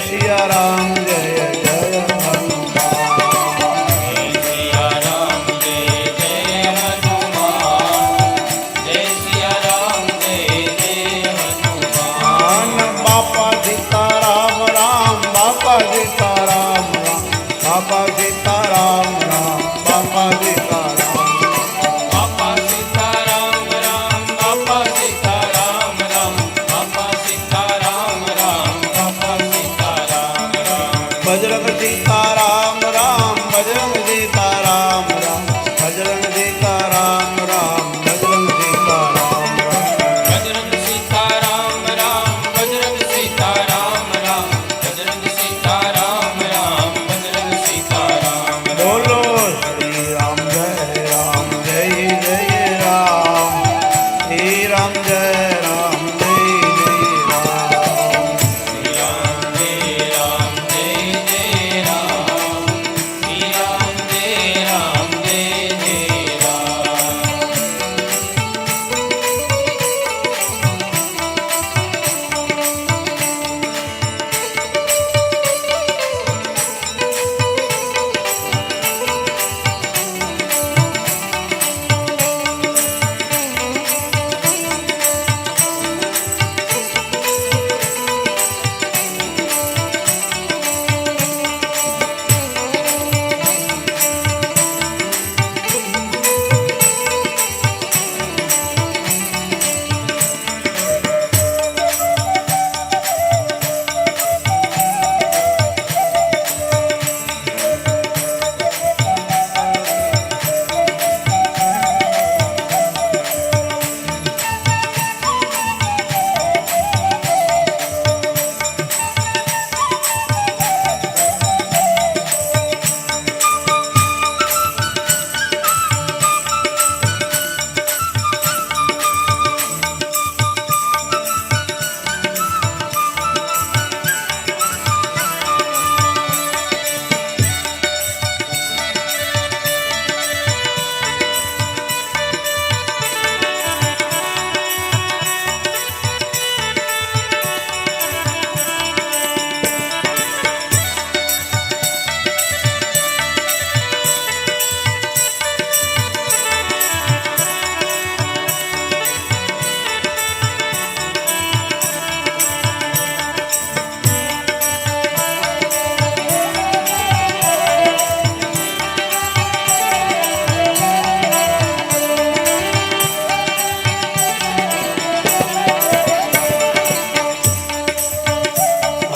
સિયા રામ જય જય હનુમાન સિયા રામ જય જય હનુમાન જય સિયા રામ જય જય હનુમાન બાપા સીતારામ રામ બાપા સીતારામ રામ બાપા સીતારામ રામ બાપા સીતારામ બાપા સીતારામ રામ બાપા સીતારામ રામ બાપા સીતારામ રામ બાપા સીતારામ રામ બજરંગ સીતારામ રામ બજરંગ સીતારામ રામ બજરંગ સીતારામ રામ બજરંગ સીતારામ રામ બજરંગ સીતારામ રામ બજરંગ સીતારામ રામ બજરંગ સીતારામ રામ બજરંગ સીતારામ બોલો શ્રી રામ જય જય રામ શ્રી રામ જય રામ જય રામ શ્રી રામ જય રામ જય જય રામ શ્રી રામ જય રામ જય જય રામ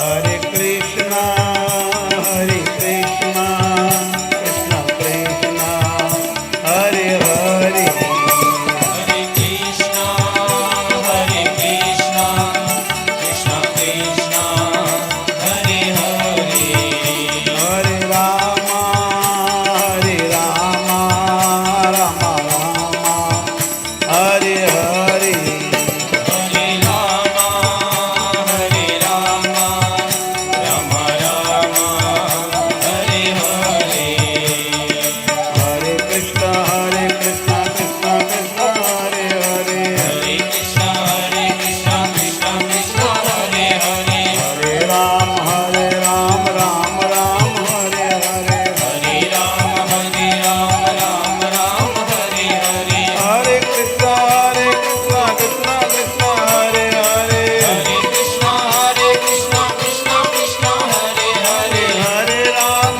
હરે કૃષ્ણ કૃષ્ણ કૃષ્ણ હરે હરે હરે કૃષ્ણ કૃષ્ણ કૃષ્ણ હરે હરે હરે રામ રામ રામ હરે હરે હરે રામ રામ રામ હરે હરે હરે કૃષ્ણ કૃષ્ણ કૃષ્ણ હરે હરે હરે કૃષ્ણ કૃષ્ણ કૃષ્ણ હરે હરે હરે રામ રામ રામ હરે હરે હરે રામ રામ રામ હરે હરે હરે કૃષ્ણ કૃષ્ણ કૃષ્ણ હરે હરે હરે કૃષ્ણ કૃષ્ણ કૃષ્ણ હરે હરે હરે રામ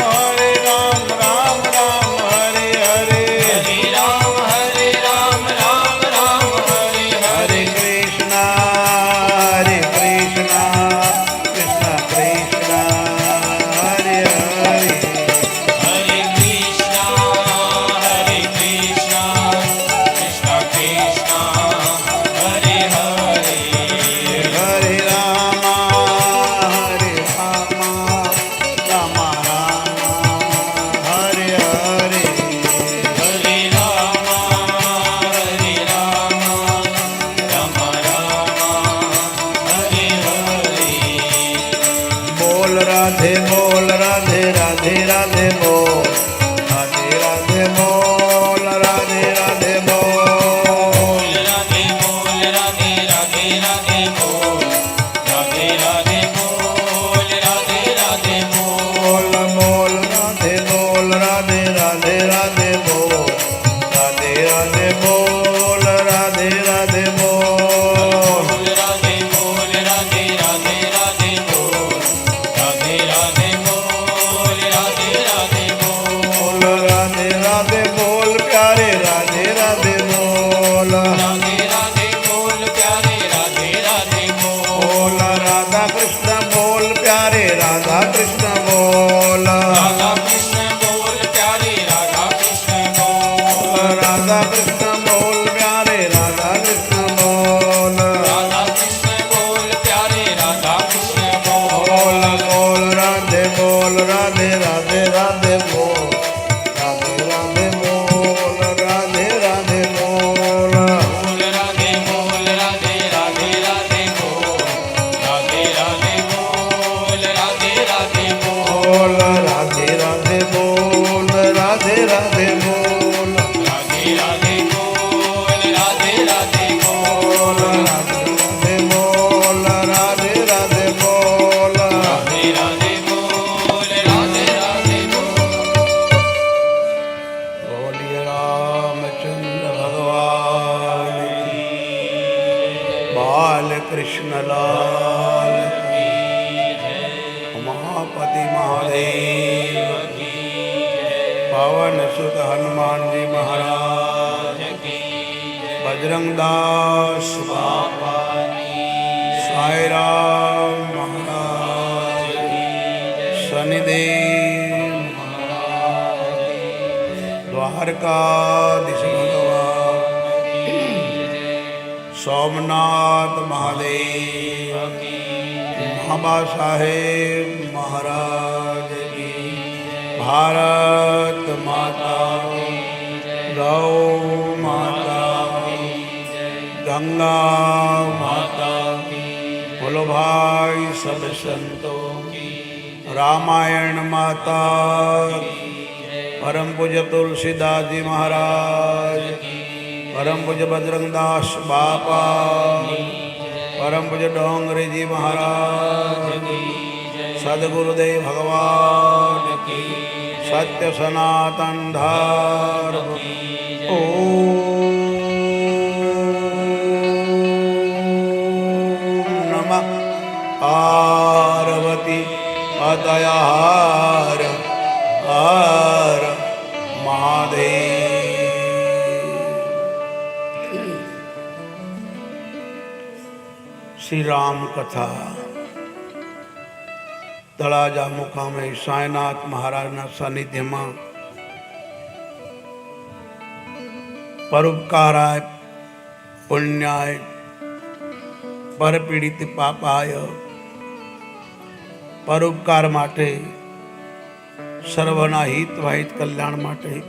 રામ રામ હરે હરે હરે રામ રામ રામ હરે હરે હરે કૃષ્ણ કૃષ્ણ કૃષ્ણ હરે હરે હરે કૃષ્ણ કૃષ્ણ કૃષ્ણ હરે હરે હરે રામ રામ રામ હરે હરે હરે રામ રામ હરે હરે બોલ રાધે રાધે રાધે બોલ રાધે રાધે બોલ રાધે રાધે બોલ રાધે બોલ રાધે રાધે રાધે બોલ રાધે રાધે બોલ રાધે રાધે બોલ રાધે રાધે બોલ બોલ રાધે રાધે બોલ પ્યારે રાધે રાધે બોલ રાધે રાધે બોલ પ્યારે રાધે રાધે બોલ બોલ રાધા કૃષ્ણ બોલ પ્યારે રાધા કૃષ્ણ બોલ રાધા કૃષ્ણ બોલ પ્યારે રાધા કૃષ્ણ બોલ રાધા કૃષ્ણ બોલ પ્યારે રાધા કૃષ્ણ બોલ રાધા કૃષ્ણ બોલ પ્યારે રાધા કૃષ્ણ બોલ બોલ બોલ રાધે બોલ રાધે રાધે રાધે બોલ રાધે રાધે બોલ રાધે રાધે બોલ બોલ રાધે બોલ રાધે રાધે રાધે બોલ રાધે રાધે બોલ રાધે રાધે બોલ બોલ રાધે રાધે બોલ રાધે રાધે બોલ રાધે રાધે બોલ રાધે રાધે બોલ બોલ રાધે બોલ રાધે રાધે બોલ રાધે રાધે બોલ રાધે રાધે બોલ બોલીએ રામચંદ્ર ભગવાન બાલ કૃષ્ણ લાલ ઉમાપતિ મહાદેવ પવન સુત હનુમાનજી મહારાજ બજરંગ દાસ બાપા સાઈ રામ મહારાજ શનિદેવ દ્વારકાધીશ ભગવાન સોમનાથ મહાદેવ બાબા સાહેબ મહારાજ કી ભારત માતા ગૌ માતા ગંગા માતા બોલો ભાઈ સબ સંતો રામાયણ માતા પરમ પૂજ્ય તુલસીદાસ જી મહારાજ પરમ પૂજ્ય બજરંગદાસ બાપા પરમ પૂજ્ય ડોંગરીજી મહારાજ સદગુરુદેવ ભગવાન સત્ય સનાતન ધર્મ ઓમ નમઃ પાર્વતી પતયાર હર મહાદેવ શ્રી રામ કથા તળાજા મુકામે સાંઈનાથ મહારાજના સાનિધ્યમાં પરોપકારાય પુણ્યાય પરપીડિત પાપાય પરોપકાર માટે સર્વના હિત વાહિત કલ્યાણ માટે